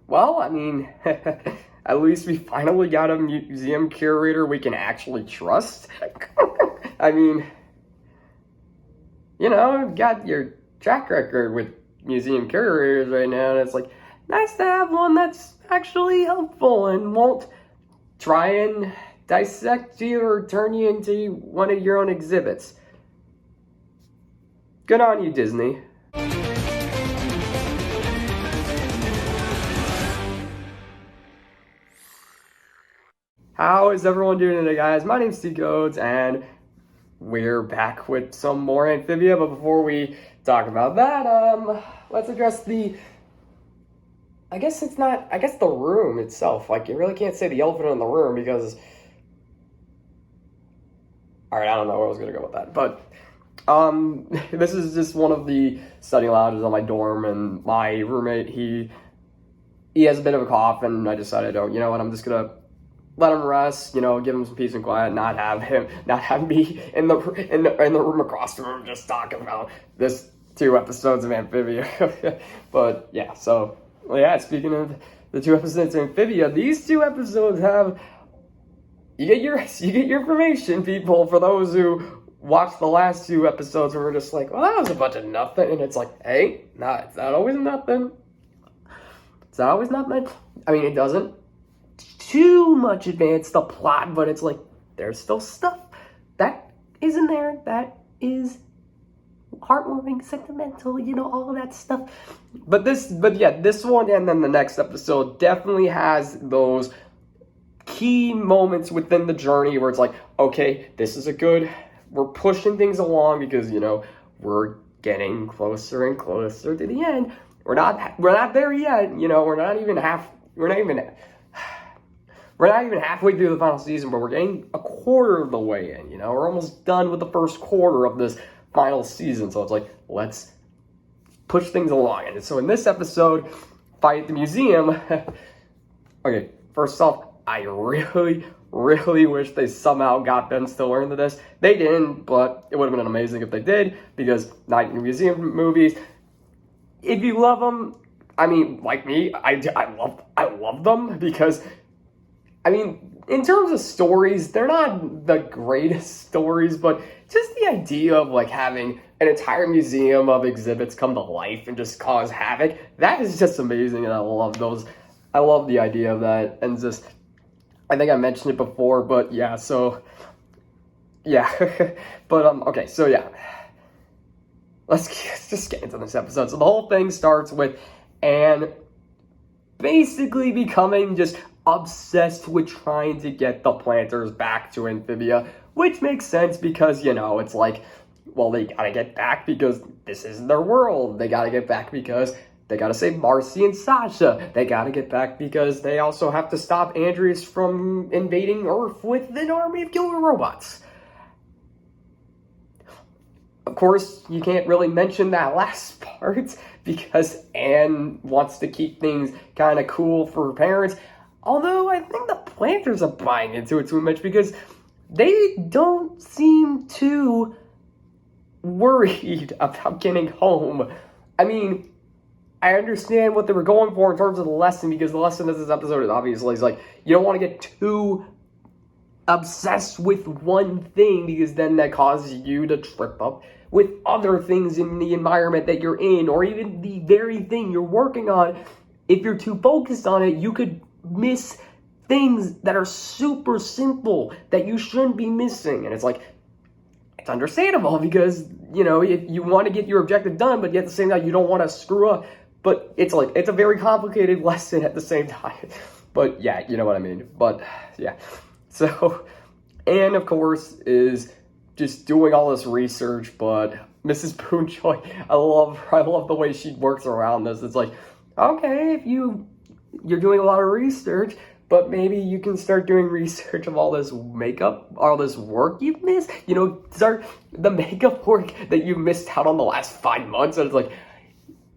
Well, I mean, at least we finally got a museum curator we can actually trust. I mean, you've got your track record with museum curators right now, and it's like, nice to have one that's actually helpful and won't try and dissect you or turn you into one of your own exhibits. Good on you, Disney. How is everyone doing today, guys? My name's T Codes, and we're back with some more Amphibia. But before we talk about that, let's address I guess the room itself. Like, you really can't say the elephant in the room because, all right, I don't know where I was gonna go with that, but this is just one of the study lounges on my dorm, and my roommate, he has a bit of a cough, and I decided, oh, you know what, I'm just gonna let him rest, give him some peace and quiet, not have me in the room across from him just talking about this 2 episodes of Amphibia. But yeah, so yeah, speaking of the 2 episodes of Amphibia, these 2 episodes have you get your information, people. For those who watched the last 2 episodes and were just like, well, that was a bunch of nothing, and it's like, hey, it's not always nothing. It's not always nothing. I mean, it doesn't too much advance the plot, but it's like there's still stuff that is in there that is heartwarming, sentimental, all of that stuff. But this one and then the next episode definitely has those key moments within the journey where it's like, okay, we're pushing things along because we're getting closer and closer to the end. We're not there yet. We're not even halfway through the final season, but we're getting a quarter of the way in. We're almost done with the first quarter of this final season. So it's like, let's push things along. And so in this episode, Fight at the Museum, okay, first off, I really, really wish they somehow got Ben Stiller into this. They didn't, but it would have been amazing if they did, because Night in the Museum movies, if you love them, I mean, like me, I love them because, I mean, in terms of stories, they're not the greatest stories, but just the idea of like having an entire museum of exhibits come to life and just cause havoc, that is just amazing, and I love those. I love the idea of that, and just, I think I mentioned it before, but yeah, so, yeah, but, okay, so yeah, let's just get into this episode. So the whole thing starts with Anne basically becoming just obsessed with trying to get the Plantars back to Amphibia, which makes sense because, it's like, well, they gotta get back because this isn't their world. They gotta get back because they gotta save Marcy and Sasha. They gotta get back because they also have to stop Andreas from invading Earth with an army of killer robots. Of course, you can't really mention that last part because Anne wants to keep things kind of cool for her parents. Although I think the Plantars are buying into it too much because they don't seem too worried about getting home. I mean, I understand what they were going for in terms of the lesson, because the lesson of this episode is obviously like, you don't want to get too obsessed with one thing because then that causes you to trip up with other things in the environment that you're in, or even the very thing you're working on. If you're too focused on it, you could miss things that are super simple that you shouldn't be missing. And it's like, it's understandable because, if you want to get your objective done, but yet at the same time, you don't want to screw up. But it's like, it's a very complicated lesson at the same time. But yeah, you know what I mean. But yeah. So Anne, of course, is just doing all this research, but Mrs. Boonchoy, I love the way she works around this. It's like, okay, if you're doing a lot of research, but maybe you can start doing research of all this makeup, all this work you've missed. Start the makeup work that you've missed out on the last 5 months. And it's like,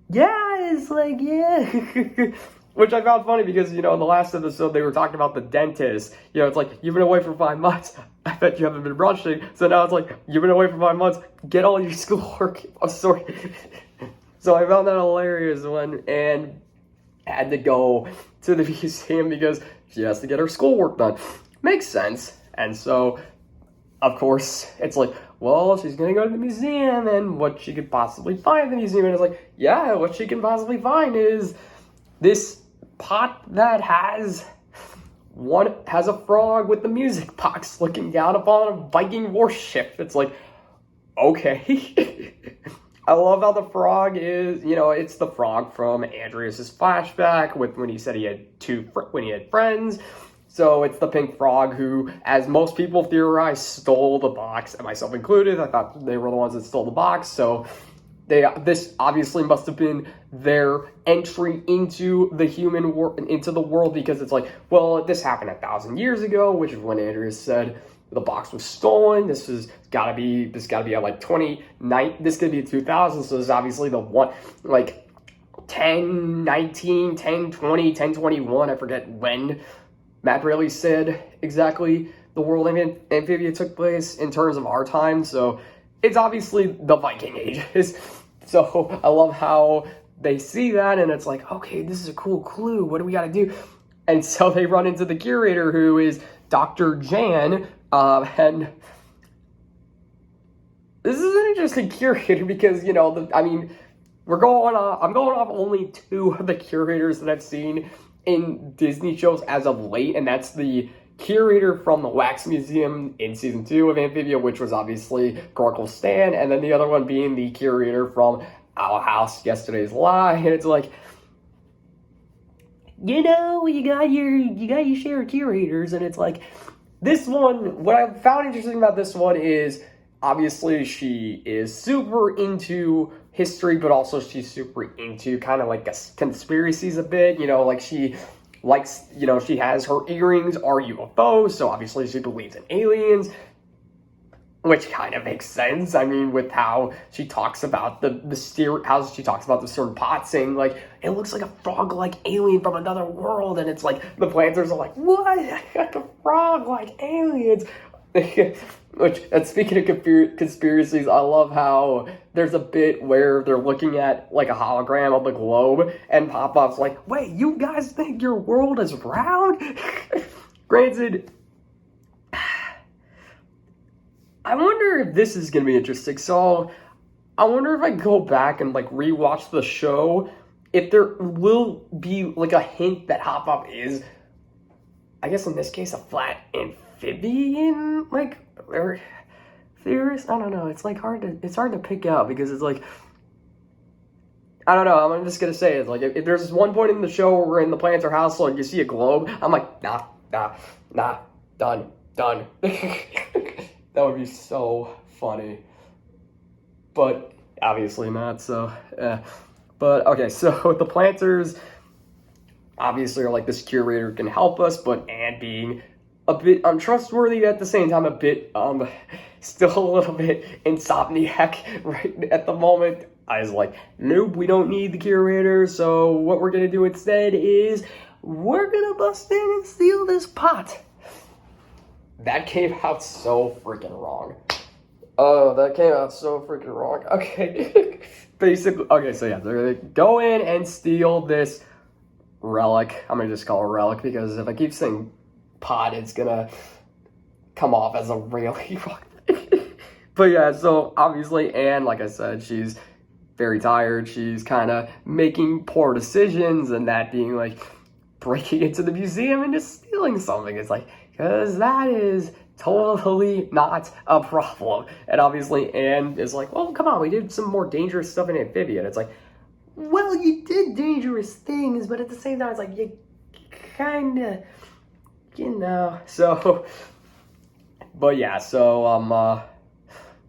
yeah, it's like, yeah. Which I found funny because, in the last episode, they were talking about the dentist. It's like, you've been away for 5 months. I bet you haven't been brushing. So now it's like, you've been away for 5 months. Get all your schoolwork. I'm sorry. So I found that hilarious one. And had to go to the museum because she has to get her schoolwork done. Makes sense. And so, of course, it's like, well, she's going to go to the museum, and what she could possibly find in the museum. And it's like, yeah, what she can possibly find is this pot that has a frog with the music box looking down upon a Viking warship. It's like, okay. I love how the frog is, it's the frog from Andreas's flashback with when he said he had friends. So it's the pink frog who, as most people theorize, stole the box, and myself included. I thought they were the ones that stole the box. So this obviously must have been their entry into the human world, into the world, because it's like, well, this happened 1,000 years ago, which is when Andreas said the box was stolen. This gotta be at like 29. This could be 2000. So this is obviously the one, like 1019, 1020, 1021. I forget when Matt Braley said exactly the world Amphibia took place in terms of our time. So it's obviously the Viking Ages. So I love how they see that, and it's like, okay, this is a cool clue. What do we got to do? And so they run into the curator, who is Dr. Jan, and this is an interesting curator because, I'm going off only 2 of the curators that I've seen in Disney shows as of late, and that's the curator from the Wax Museum in season 2 of Amphibia, which was obviously Coracle Stan, and then the other one being the curator from Owl House, Yesterday's Lie. And it's like, you got your share of curators, and it's like, this one, what I found interesting about this one is, obviously she is super into history, but also she's super into kind of like conspiracies a bit, like she likes, she has her earrings are UFOs, so obviously she believes in aliens, which kind of makes sense. I mean, with how she talks about how she talks about the certain pot, saying like, it looks like a frog-like alien from another world, and it's like, the Plantars are like, what? Like a frog-like aliens? And speaking of conspiracies, I love how there's a bit where they're looking at like a hologram of the globe, and Pop-Pop's like, wait, you guys think your world is round? Granted, I wonder if this is going to be interesting. So I wonder if I go back and like rewatch the show, if there will be like a hint that Pop-Pop is, I guess in this case, a flat amphibian, like, or theorist. I don't know. It's like hard to pick out, because it's like, I don't know. I'm just gonna say it's like, if there's one point in the show where we're in the Plantar household and you see a globe, I'm like, nah, done. That would be so funny, but obviously not. So, but okay. So the Plantars obviously are like, this curator can help us, but Anne being a bit untrustworthy, at the same time a bit still a little bit insomniac right at the moment. I was like, nope, we don't need the curator. So what we're gonna do instead is we're gonna bust in and steal this pot. That came out so freaking wrong. Oh, that came out so freaking wrong. Okay. Basically, okay, so yeah, they're gonna go in and steal this relic. I'm gonna just call it a relic, because if I keep saying pot, it's gonna come off as a really wrong thing. But yeah, so obviously Anne, like I said, she's very tired. She's kind of making poor decisions, and that being like breaking into the museum and just stealing something. It's like, because that is totally not a problem. And obviously Anne is like, well, come on, we did some more dangerous stuff in Amphibia. And it's like, well, you did dangerous things, but at the same time, it's like, you kind of, So, but yeah, so,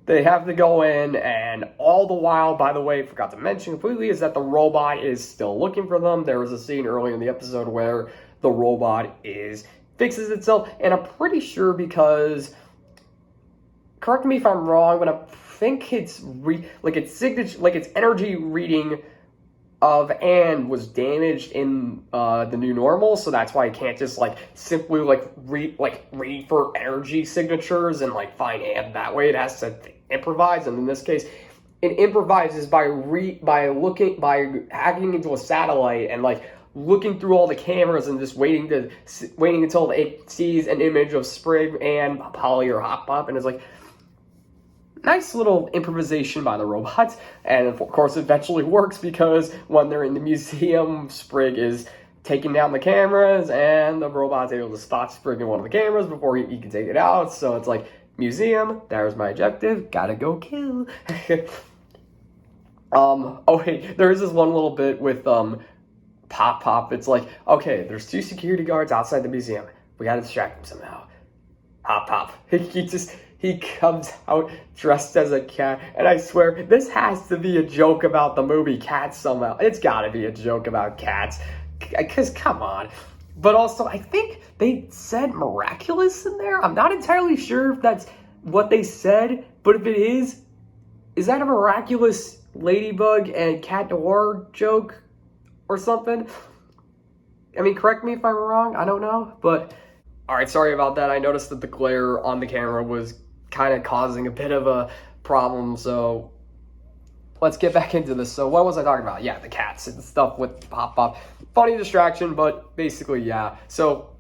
they have to go in, and all the while, by the way, forgot to mention completely, is that the robot is still looking for them. There was a scene earlier in the episode where the robot fixes itself, and I'm pretty sure, because, correct me if I'm wrong, but I think its energy reading of Anne was damaged in the new normal, so that's why I can't just simply read for energy signatures and find Anne that way. It has to improvise, and in this case, it improvises by hacking into a satellite and looking through all the cameras and just waiting until it sees an image of Sprig and Polly or Hop Pop, and it's like, nice little improvisation by the robots. And of course, it eventually works because when they're in the museum, Sprig is taking down the cameras, and the robot's able to spot Sprig in one of the cameras before he can take it out. So it's like, museum, there's my objective, gotta go kill. Oh hey, there is this one little bit with Pop Pop. It's like, okay, there's 2 security guards outside the museum. We gotta distract them somehow. Pop Pop. He comes out dressed as a cat, and I swear, this has to be a joke about the movie Cats somehow. It's gotta be a joke about cats, because come on. But also, I think they said miraculous in there. I'm not entirely sure if that's what they said, but if it is that a miraculous Ladybug and Cat Noir joke or something? I mean, correct me if I'm wrong, I don't know, but alright, sorry about that. I noticed that the glare on the camera was kind of causing a bit of a problem, so let's get back into this. So what was I talking about? Yeah, the cats and stuff with Pop Pop. Funny distraction, but basically, yeah. So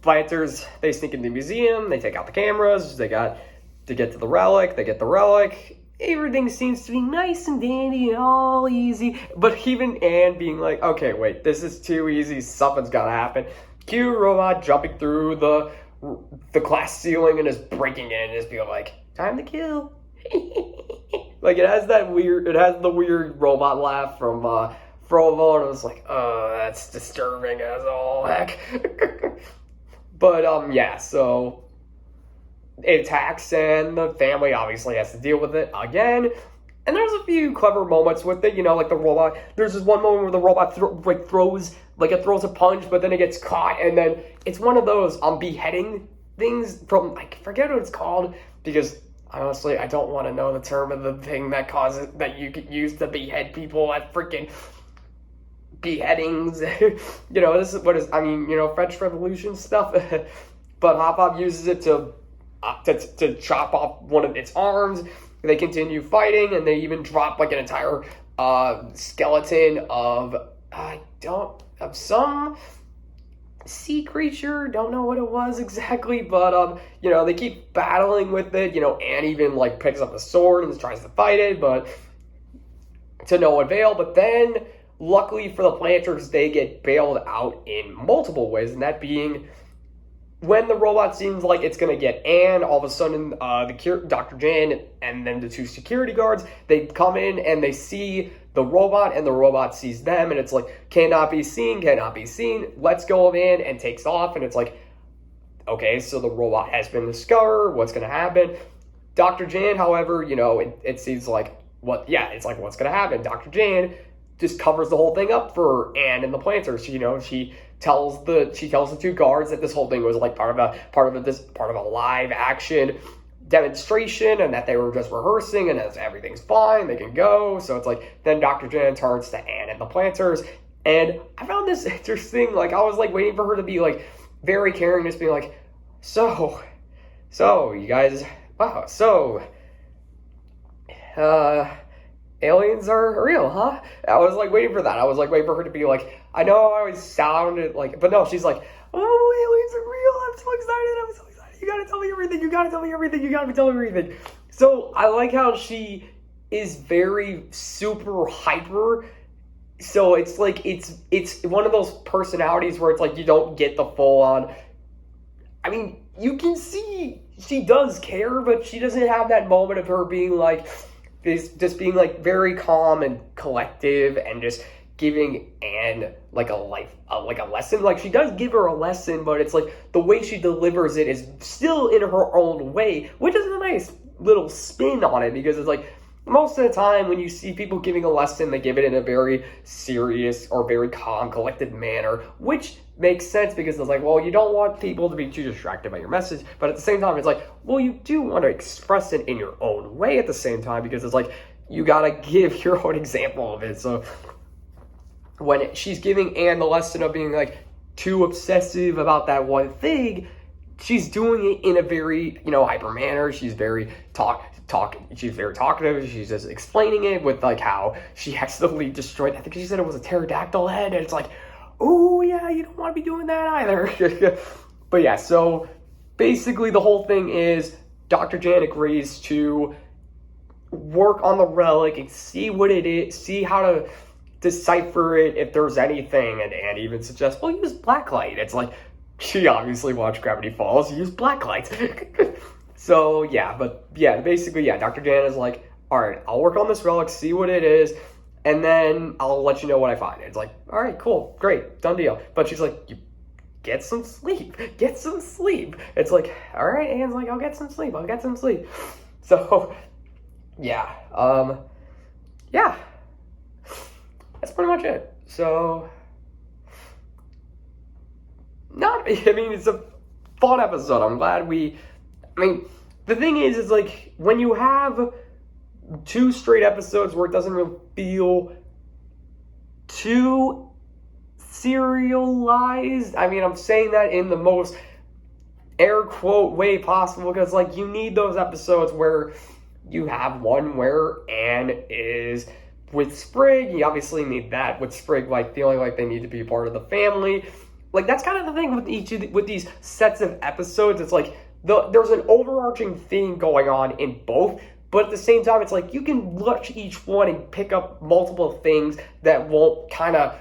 Plantars, they sneak into the museum, they take out the cameras, they got to get to the relic, they get the relic. Everything seems to be nice and dandy and all easy, but even Anne being like, okay, wait, this is too easy, something's gotta happen. Cue robot jumping through the glass ceiling and just breaking in and just being like, time to kill. Like, it has the weird robot laugh from Frovo, and I was like, oh, that's disturbing as all heck. But yeah, so it attacks, and the family obviously has to deal with it again. And there's a few clever moments with it, you know, like the robot. There's this one moment where the robot throws a punch, but then it gets caught, and then it's one of those beheading things from, I forget what it's called, because honestly, I don't want to know the term of the thing that you could use to behead people at freaking beheadings. You know, this is French Revolution stuff. But Hop Pop uses it to chop off one of its arms. They continue fighting, and they even drop like an entire skeleton of some sea creature. Don't know what it was exactly, but they keep battling with it. You know, Anne even like picks up a sword and tries to fight it, but to no avail. But then, luckily for the Plantars, they get bailed out in multiple ways, and that being, when the robot seems like it's going to get Anne, all of a sudden, Dr. Jan and then the 2 security guards, they come in and they see the robot, and the robot sees them, and it's like, cannot be seen, lets go of Anne and takes off, and it's like, okay, so the robot has been discovered, what's going to happen? Dr. Jan, however, it seems like, what's going to happen? Dr. Jan just covers the whole thing up for Anne and the Plantars. She tells the 2 guards that this whole thing was like part of a live action demonstration, and that they were just rehearsing, and as everything's fine, they can go. So it's like, then Dr. Jan turns to Anne and the Plantars, and I found this interesting. Like, I was like waiting for her to be like very caring, just being like, so you guys, wow, aliens are real, huh? I was like waiting for that. I was like waiting for her to be like, I know I always sounded like, but no, she's like, oh, aliens are real. I'm so excited. You gotta tell me everything. You gotta tell me everything. So I like how she is very super hyper. So it's like, it's one of those personalities where it's like, you don't get the full on. I mean, you can see she does care, but she doesn't have that moment of her being like, just being like very calm and collective and just giving Anne like a lesson. Like, she does give her a lesson, but it's like the way she delivers it is still in her own way, which is a nice little spin on it, because it's like, most of the time when you see people giving a lesson, they give it in a very serious or very calm, collected manner, which makes sense, because it's like, well, you don't want people to be too distracted by your message, but at the same time, it's like, well, you do want to express it in your own way at the same time, because it's like, you gotta give your own example of it. So when she's giving Anne the lesson of being like too obsessive about that one thing, she's doing it in a very, hyper manner. She's very she's very talkative. She's just explaining it with like how she accidentally destroyed, I think she said it was a pterodactyl head, and it's like, oh yeah, you don't want to be doing that either. But yeah, so basically the whole thing is Dr. Jan agrees to work on the relic and see what it is, see how to decipher it if there's anything, and even suggests, well, use blacklight. It's like, she obviously watched Gravity Falls, use blacklight. So yeah, but yeah, basically, yeah, Dr. Jan is like, all right, I'll work on this relic, see what it is, and then I'll let you know what I find. It's like, all right, cool, great, done deal. But she's like, you get some sleep, get some sleep. It's like, all right, Anne's like, I'll get some sleep. So yeah, yeah, that's pretty much it. So, it's a fun episode. I'm glad the thing is like, when you have 2 straight episodes where it doesn't really feel too serialized, I'm saying that in the most air quote way possible, because like, you need those episodes where you have one where Anne is with Sprig. You obviously need that with Sprig, like feeling like they need to be part of the family. Like, that's kind of the thing with these sets of episodes. It's like there's an overarching theme going on in both, but at the same time, it's like you can watch each one and pick up multiple things that won't kind of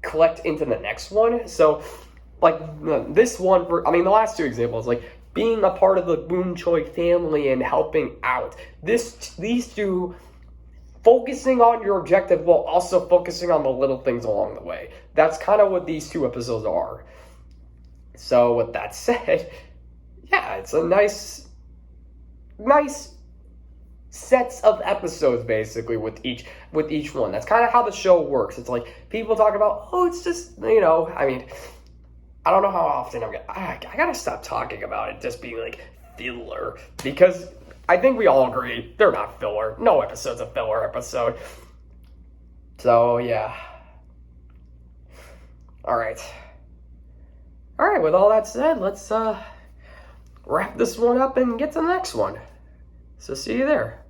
collect into the next one. So, like, this one, the last 2 examples, like being a part of the Boonchoy family and helping out. These 2, focusing on your objective while also focusing on the little things along the way. That's kind of what these 2 episodes are. So with that said, yeah, it's a nice sets of episodes basically with each one. That's kind of how the show works. It's like, people talk about, oh, it's just, I don't know how often I gotta stop talking about it just being like filler, because I think we all agree they're not filler. No episode's a filler episode. So yeah. All right, with all that said, let's wrap this one up and get to the next one. So see you there.